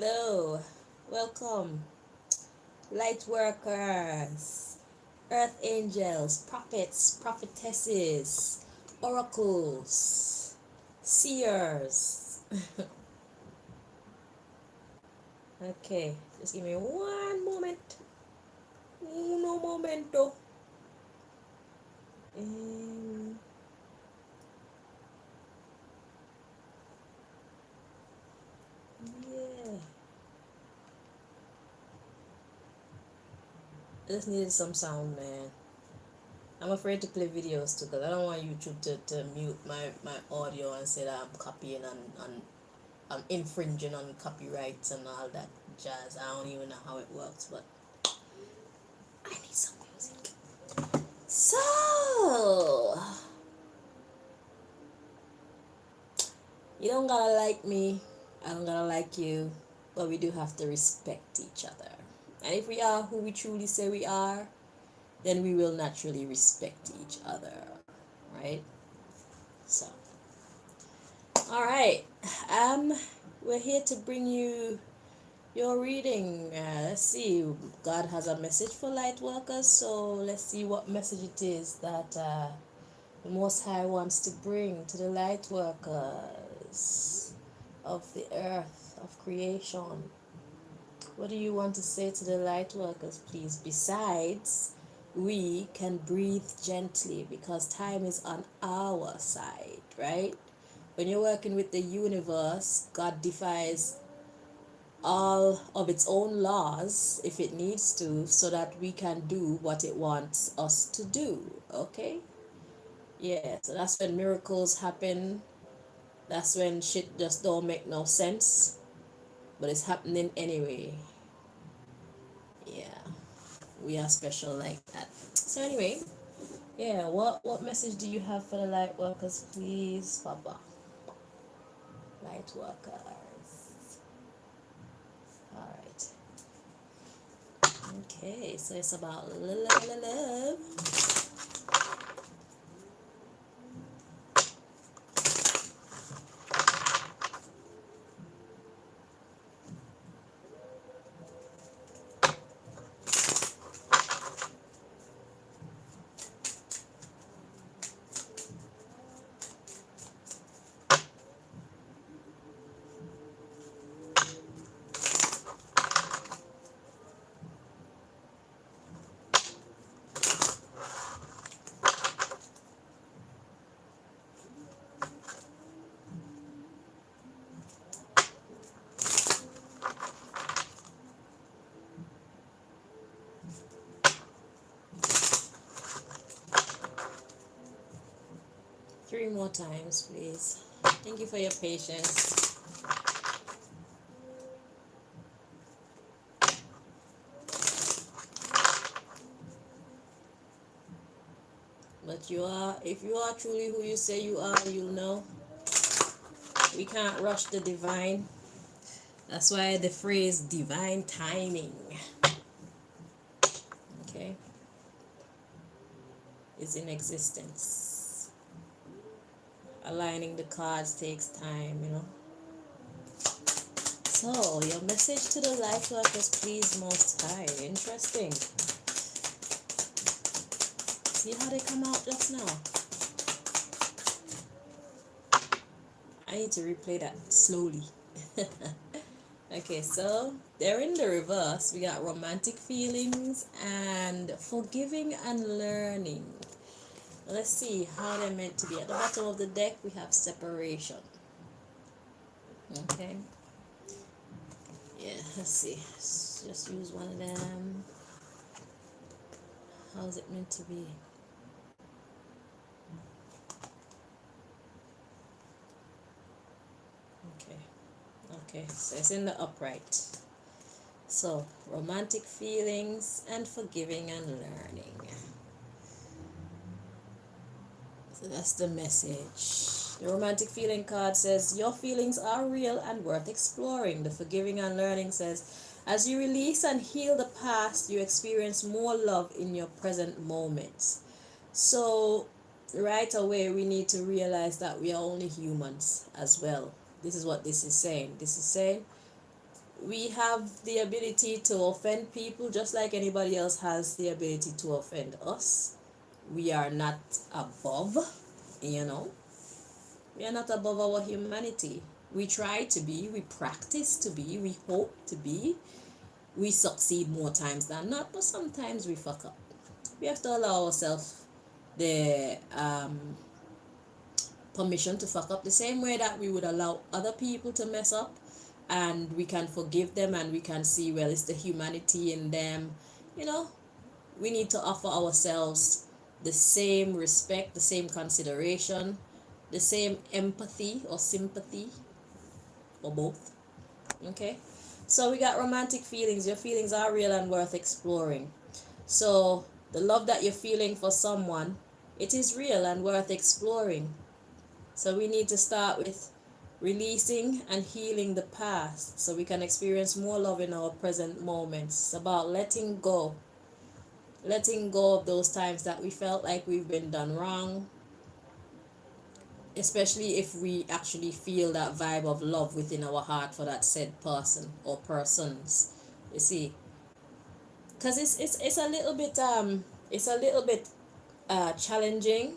Hello, welcome, light workers, earth angels, prophets, prophetesses, oracles, seers. Okay, just give me one moment. Uno momento. Um, yeah, I just needed some sound, man. I'm afraid to play videos too because I don't want YouTube to mute my audio and say that I'm copying and I'm infringing on copyrights and all that jazz. I don't even know how it works, but I need some music. So, you don't gotta like me, I don't gotta like you, but we do have to respect each other. And if we are who we truly say we are, then we will naturally respect each other, right? So, all right. Um, we're here to bring you your reading. Let's see. God has a message for light workers, so let's see what message it is that the Most High wants to bring to the light workers of the earth, of creation. What do you want to say to the light workers, please? Besides, we can breathe gently because time is on our side, right? When you're working with the universe, God defies all of its own laws if it needs to so that we can do what it wants us to do. Okay? Yeah, so that's when miracles happen. That's when shit just don't make no sense, but it's happening anyway. Yeah, we are special like that. So anyway, yeah, what message do you have for the light workers, please, Papa? Light workers. All right. Okay, so it's about love. 3 more times, please. Thank you for your patience. But you are, if you are truly who you say you are, you'll know. We can't rush the divine. That's why the phrase divine timing, okay, is in existence. Aligning the cards takes time. So, your message to the light workers, please, Most High. Interesting. See how they come out just now? I need to replay that slowly. Okay, so they're in the reverse. We got romantic feelings and forgiving and learning. Let's see how they're meant to be. At the bottom of the deck, we have separation. Okay. Yeah, let's see. Let's just use one of them. How's it meant to be? Okay. Okay, so it's in the upright. So, romantic feelings and forgiving and learning. So that's the message. The romantic feeling card says, your feelings are real and worth exploring. The forgiving and learning says, as you release and heal the past, you experience more love in your present moments. So, right away, we need to realize that we are only humans as well. This is what this is saying. This is saying we have the ability to offend people just like anybody else has the ability to offend us. We are not above, you know, we are not above our humanity. We try to be, we practice to be, we hope to be. We succeed more times than not, but sometimes we fuck up. We have to allow ourselves the permission to fuck up the same way that we would allow other people to mess up, and we can forgive them and we can see, well, it's the humanity in them, you know. We need to offer ourselves the same respect, the same consideration, the same empathy or sympathy, or both. Okay, so we got romantic feelings. Your feelings are real and worth exploring. So the love that you're feeling for someone, it is real and worth exploring. So we need to start with releasing and healing the past so we can experience more love in our present moments. It's about letting go of those times that we felt like we've been done wrong, especially if we actually feel that vibe of love within our heart for that said person or persons. You see, because it's a little bit challenging,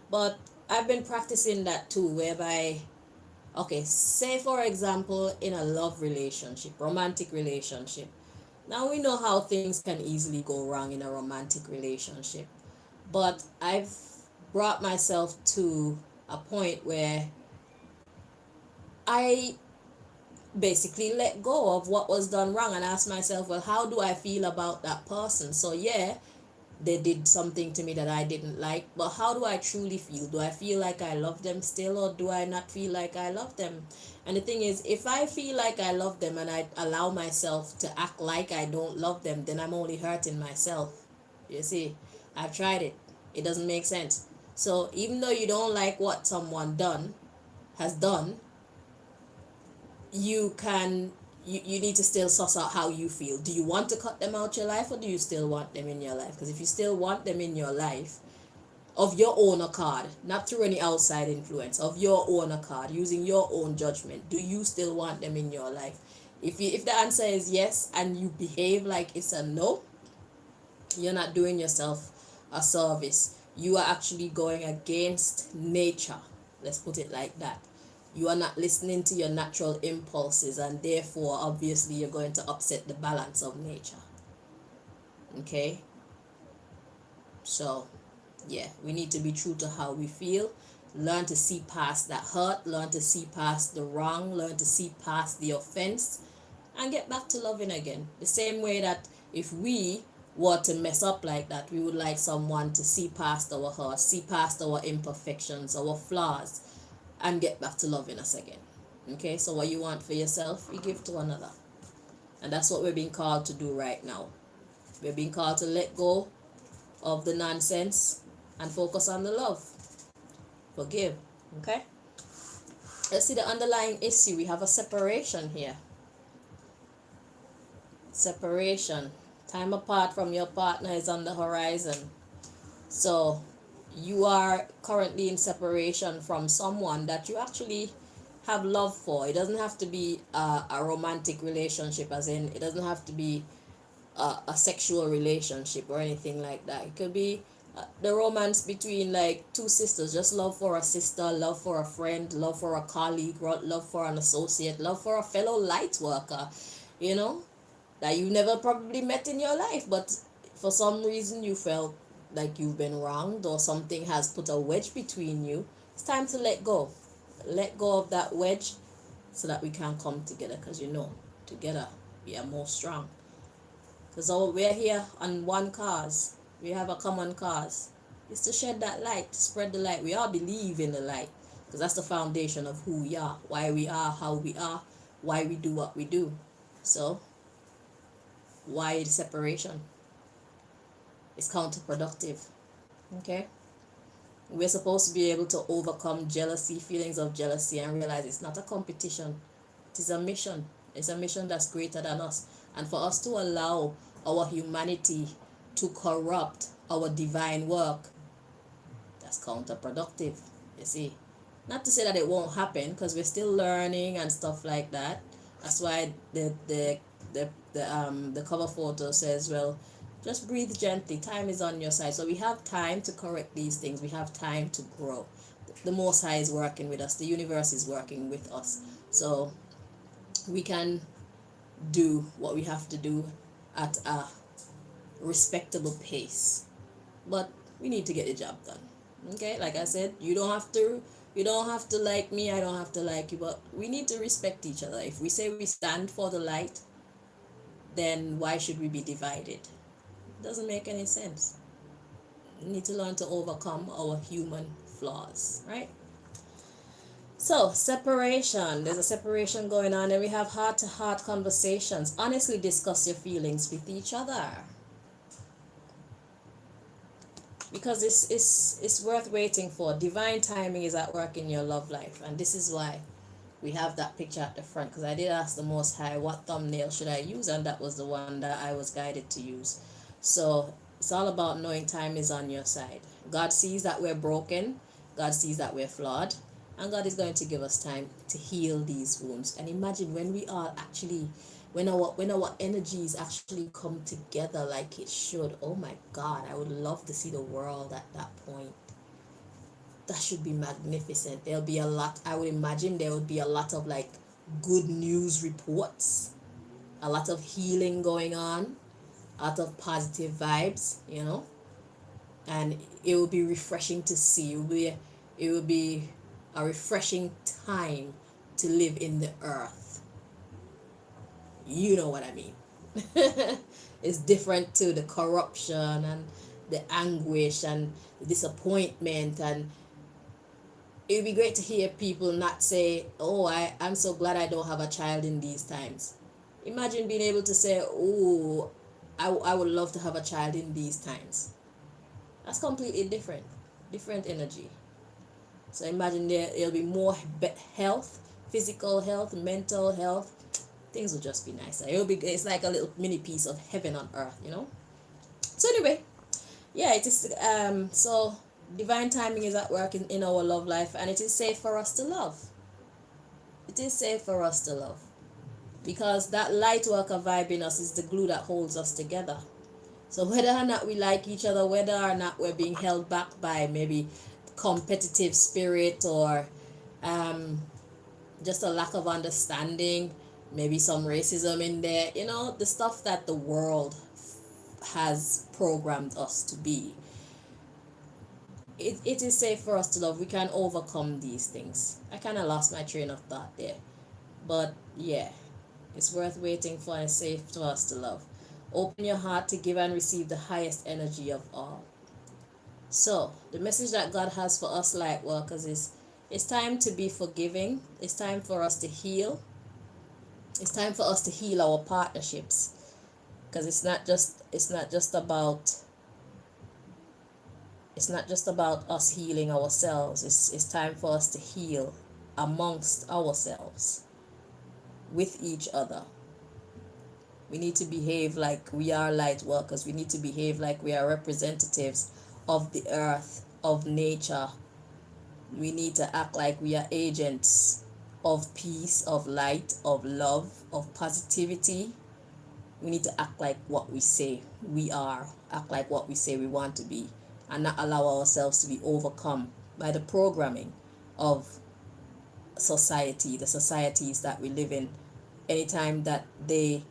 but I've been practicing that too, whereby, okay, say for example, in a love relationship, romantic relationship. Now we know how things can easily go wrong in a romantic relationship, but I've brought myself to a point where I basically let go of what was done wrong and ask myself, well, how do I feel about that person? So yeah, they did something to me that I didn't like, but how do I truly feel? Do I feel like I love them still, or do I not feel like I love them? And the thing is, if I feel like I love them and I allow myself to act like I don't love them, then I'm only hurting myself. You see, I've tried it. It doesn't make sense. So even though you don't like what someone has done, you can you need to still suss out how you feel. Do you want to cut them out your life, or do you still want them in your life? Because if you still want them in your life of your own accord, not through any outside influence, of your own accord, using your own judgment, do you still want them in your life? If the answer is yes and you behave like it's a no, you're not doing yourself a service. You are actually going against nature. Let's put it like that. You are not listening to your natural impulses, and therefore, obviously, you're going to upset the balance of nature. Okay? So, yeah, we need to be true to how we feel. Learn to see past that hurt, learn to see past the wrong, learn to see past the offense, and get back to loving again. The same way that if we were to mess up like that, we would like someone to see past our hurt, see past our imperfections, our flaws, and get back to loving us again. Okay, so what you want for yourself, you give to another. And that's what we're being called to do right now. We're being called to let go of the nonsense and focus on the love. Forgive. Okay? Let's see the underlying issue. We have a separation here. Separation. Time apart from your partner is on the horizon. So you are currently in separation from someone that you actually have love for. It doesn't have to be a romantic relationship, as in, it doesn't have to be a sexual relationship or anything like that. It could be the romance between like two sisters, just love for a sister, love for a friend, love for a colleague, love for an associate, love for a fellow light worker, you know, that you never probably met in your life, but for some reason you felt like you've been wronged or something has put a wedge between you. It's time to let go. Let go of that wedge so that we can come together, because you know, together we are more strong. Because we're here on one cause. We have a common cause. It's to shed that light, to spread the light. We all believe in the light, because that's the foundation of who we are, why we are, how we are, why we do what we do. So, why the separation? It's counterproductive. Okay? We're supposed to be able to overcome jealousy, feelings of jealousy, and realize it's not a competition. It is a mission. It's a mission that's greater than us. And for us to allow our humanity to corrupt our divine work, that's counterproductive. You see, not to say that it won't happen, because we're still learning and stuff like that. That's why the cover photo says, well, just breathe gently. Time is on your side. So we have time to correct these things. We have time to grow. The Most High is working with us. The universe is working with us. So we can do what we have to do at a respectable pace. But we need to get the job done. Okay, like I said, you don't have to like me, I don't have to like you, but we need to respect each other. If we say we stand for the light, then why should we be divided? It doesn't make any sense. We need to learn to overcome our human flaws, right? So, separation. There's a separation going on, and we have heart to heart conversations. Honestly, discuss your feelings with each other. Because it's worth waiting for. Divine timing is at work in your love life, and this is why we have that picture at the front, because I did ask the Most High what thumbnail should I use, and that was the one that I was guided to use. So it's all about knowing time is on your side. God sees that we're broken, God sees that we're flawed, and God is going to give us time to heal these wounds. And imagine when we are actually, when our energies actually come together like it should. Oh my God, I would love to see the world at that point. That should be magnificent. There'll be a lot, I would imagine there would be a lot of like good news reports, a lot of healing going on, a lot of positive vibes. And it would be refreshing to see. It would be a refreshing time to live in the earth. You know what I mean. It's different to the corruption and the anguish and the disappointment. And it would be great to hear people not say, oh, I'm so glad I don't have a child in these times. Imagine being able to say, oh, I would love to have a child in these times. That's completely different energy. So imagine there'll be more health, physical health, mental health. Things will just be nicer. It's like a little mini piece of heaven on earth. So anyway, yeah, it is. So divine timing is at work in our love life, and it is safe for us to love. It is safe for us to love, because that light worker vibe in us is the glue that holds us together. So whether or not we like each other, whether or not we're being held back by maybe competitive spirit, or um, just a lack of understanding, maybe some racism in there, the stuff that the world has programmed us to be. It is safe for us to love. We can overcome these things. I kind of lost my train of thought there. But yeah, it's worth waiting for, and safe for us to love. Open your heart to give and receive the highest energy of all. So, the message that God has for us light workers is, it's time to be forgiving. It's time for us to heal. It's time for us to heal our partnerships, because it's not just about us healing ourselves. It's time for us to heal amongst ourselves, with each other. We need to behave like we are light workers. We need to behave like we are representatives of the earth, of nature. We need to act like we are agents of peace, of light, of love, of positivity. We need to act like what we say we are, act like what we say we want to be, and not allow ourselves to be overcome by the programming of society, the societies that we live in. Anytime that they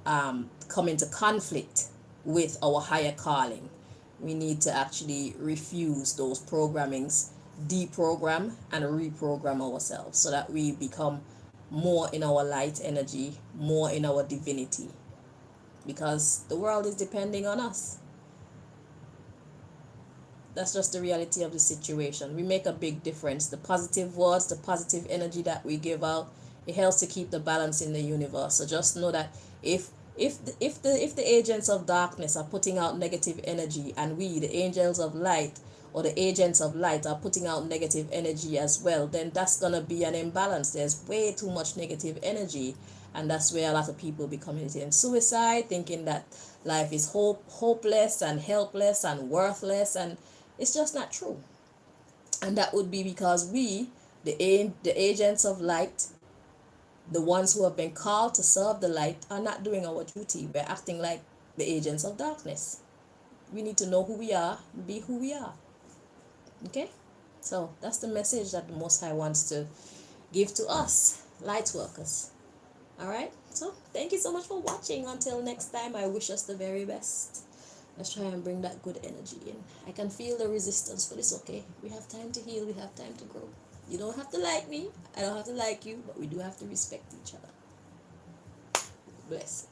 come into conflict with our higher calling, we need to actually refuse those programmings, deprogram and reprogram ourselves, so that we become more in our light energy, more in our divinity, because the world is depending on us. That's just the reality of the situation. We make a big difference. The positive words, the positive energy that we give out, it helps to keep the balance in the universe. So just know that if the agents of darkness are putting out negative energy, and we, the angels of light, or the agents of light, are putting out negative energy as well, then that's gonna be an imbalance. There's way too much negative energy, and that's where a lot of people be committing suicide, thinking that life is hopeless and helpless and worthless, and it's just not true. And that would be because we, the agents of light, The ones who have been called to serve the light are not doing our duty. We're acting like the agents of darkness. We need to know who we are, be who we are. Okay? So that's the message that the Most High wants to give to us, light workers. Alright? So thank you so much for watching. Until next time, I wish us the very best. Let's try and bring that good energy in. I can feel the resistance, but it's okay. We have time to heal, we have time to grow. You don't have to like me, I don't have to like you, but we do have to respect each other. Bless.